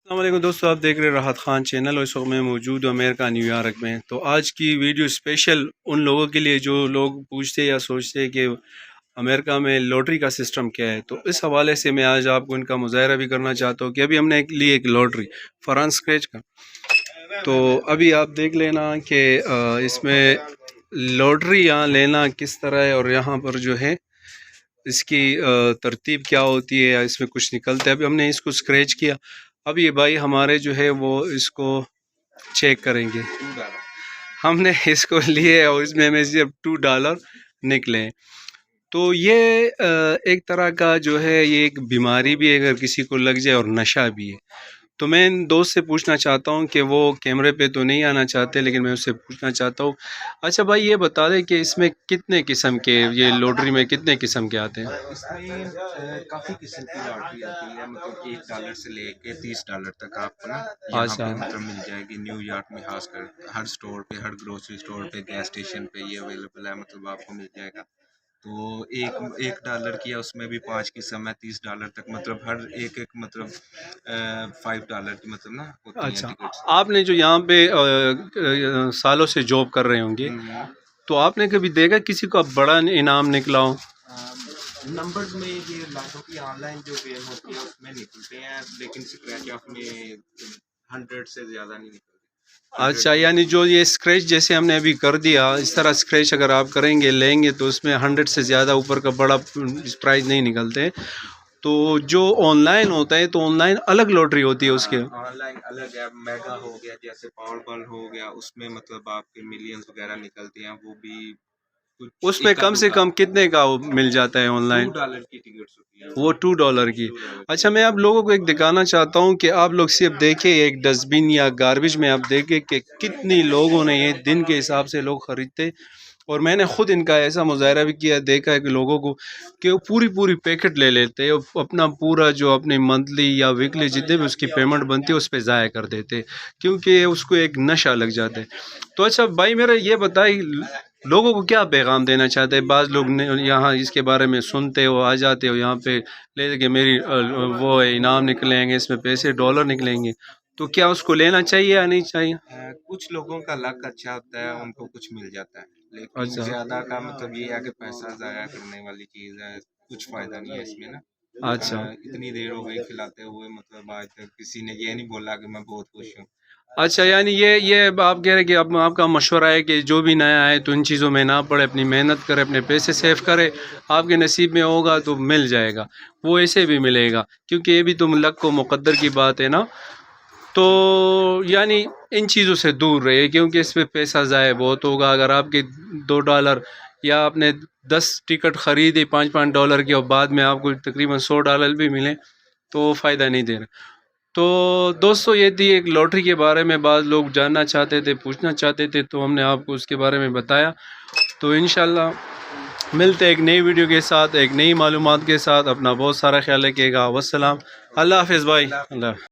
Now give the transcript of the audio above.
السلام علیکم دوستو، آپ دیکھ رہے راحت خان چینل اور اس وقت میں موجود ہوں امریکہ نیو یارک میں۔ تو آج کی ویڈیو اسپیشل ان لوگوں کے لیے جو لوگ پوچھتے یا سوچتے کہ امریکہ میں لاٹری کا سسٹم کیا ہے، تو اس حوالے سے میں آج آپ کو ان کا مظاہرہ بھی کرنا چاہتا ہوں کہ ابھی ہم نے لی ایک لاٹری فرانس اسکریچ کا۔ تو ابھی آپ دیکھ لینا کہ اس میں لاٹری یہاں لینا کس طرح ہے اور یہاں پر جو ہے اس کی ترتیب کیا ہوتی ہے یا اس میں کچھ نکلتا ہے۔ ابھی ہم نے اس کو اسکریچ کیا، اب یہ بھائی ہمارے جو ہے وہ اس کو چیک کریں گے۔ ہم نے اس کو لیے اور اس میں ہمیں صرف $2 نکلے۔ تو یہ ایک طرح کا جو ہے یہ ایک بیماری بھی ہے اگر کسی کو لگ جائے، اور نشہ بھی ہے۔ تو میں ان دوست سے پوچھنا چاہتا ہوں کہ وہ کیمرے پہ تو نہیں آنا چاہتے، لیکن میں اس سے پوچھنا چاہتا ہوں، اچھا بھائی یہ بتا دیں کہ اس میں کتنے قسم کے، یہ لاٹری میں کتنے قسم کے آتے ہیں؟ اس میں کافی قسم کی لاٹری آتی ہے، مطلب $1 سے لے کے $30 تک آپ کو نا یہاں پہ مطلب مل جائے گی۔ نیو یارک میں خاص کر ہر اسٹور پہ، ہر گروسری اسٹور پہ، گیس اسٹیشن پہ یہ اویلیبل ہے، مطلب آپ کو مل جائے گا۔ تو $1 کی ہے، اس میں بھی 5 قسم ہے، $30 تک، مطلب ہر ایک مطلب $5 کی مطلب نا ہوتی ہیں اچھا، ٹکٹس۔ آپ نے جو یہاں پہ سالوں سے جاب کر رہے ہوں گے، تو آپ نے کبھی دیکھا کسی کو بڑا انعام نکلا ہو؟ نمبرز میں یہ لاکھوں کی آن لائن جو گیم ہوتی ہے اس میں نکلتے ہیں، لیکن اسکریچ آف میں 100 سے زیادہ نہیں نکلتے۔ اچھا، یعنی جو یہ اسکریچ جیسے ہم نے ابھی کر دیا، اس طرح اسکریچ اگر آپ کریں گے، لیں گے، تو اس میں 100 سے زیادہ اوپر کا بڑا پرائز نہیں نکلتے۔ تو جو آن لائن ہوتا ہے تو آن لائن الگ لاٹری ہوتی ہے اس کے؟ آن لائن الگ ہے، میگا ہو گیا، جیسے پاور بال ہو گیا، اس میں مطلب آپ کے ملینز وغیرہ نکلتے ہیں، وہ بھی اس میں کم سے کم کتنے کا مل جاتا ہے آن لائن؟ $2 کی ٹکٹس ہوتی ہیں وہ $2 کی۔ اچھا، میں آپ لوگوں کو ایک دکھانا چاہتا ہوں کہ آپ لوگ صرف دیکھیں ایک ڈسٹ بن یا گاربیج میں، آپ دیکھیں کہ کتنی لوگوں نے یہ دن کے حساب سے لوگ خریدتے، اور میں نے خود ان کا ایسا مظاہرہ بھی کیا، دیکھا ہے کہ لوگوں کو کہ وہ پوری پیکٹ لے لیتے، اپنا پورا جو اپنی منتھلی یا ویکلی جتنے بھی اس کی پیمنٹ بنتی ہے اس پہ ضائع کر دیتے، کیونکہ اس کو ایک نشہ لگ جاتا ہے۔ تو اچھا بھائی میرا یہ بتائی، لوگوں کو کیا پیغام دینا چاہتے ہیں؟ بعض لوگ یہاں اس کے بارے میں سنتے ہو، آ جاتے ہو یہاں پہ لے کہ میری وہ انعام نکلیں گے، اس میں پیسے $، نکلیں گے، تو کیا اس کو لینا چاہیے یا نہیں چاہیے؟ کچھ لوگوں کا لک اچھا ہوتا ہے، ان کو کچھ مل جاتا ہے، لیکن زیادہ کا مطلب یہ ہے کہ پیسہ ضائع کرنے والی چیز ہے، کچھ فائدہ نہیں ہے اس میں نا۔ اچھا اتنی دیر ہو گئی کھلاتے ہوئے، مطلب آج تک کسی نے یہ نہیں بولا کہ میں بہت خوش ہوں۔ اچھا، یعنی یہ آپ کہہ رہے کہ اب آپ کا مشورہ ہے کہ جو بھی نیا آئے تو ان چیزوں میں نہ پڑے، اپنی محنت کرے، اپنے پیسے سیو کرے، آپ کے نصیب میں ہوگا تو مل جائے گا، وہ ایسے بھی ملے گا، کیونکہ یہ بھی تو لک و مقدر کی بات ہے نا۔ تو یعنی ان چیزوں سے دور رہے، کیونکہ اس پہ پیسہ ضائع بہت ہوگا۔ اگر آپ کے $2 یا آپ نے 10 ٹکٹ خریدی $5 کی، اور بعد میں آپ کو تقریباً $100 بھی ملے، تو وہ فائدہ نہیں دے رہا۔ تو دوستو یہ تھی ایک لاٹری کے بارے میں، بعض لوگ جاننا چاہتے تھے، پوچھنا چاہتے تھے، تو ہم نے آپ کو اس کے بارے میں بتایا۔ تو انشاءاللہ ملتے ایک نئی ویڈیو کے ساتھ، ایک نئی معلومات کے ساتھ۔ اپنا بہت سارا خیال رکھیے گا۔ والسلام، اللہ حافظ بھائی، اللہ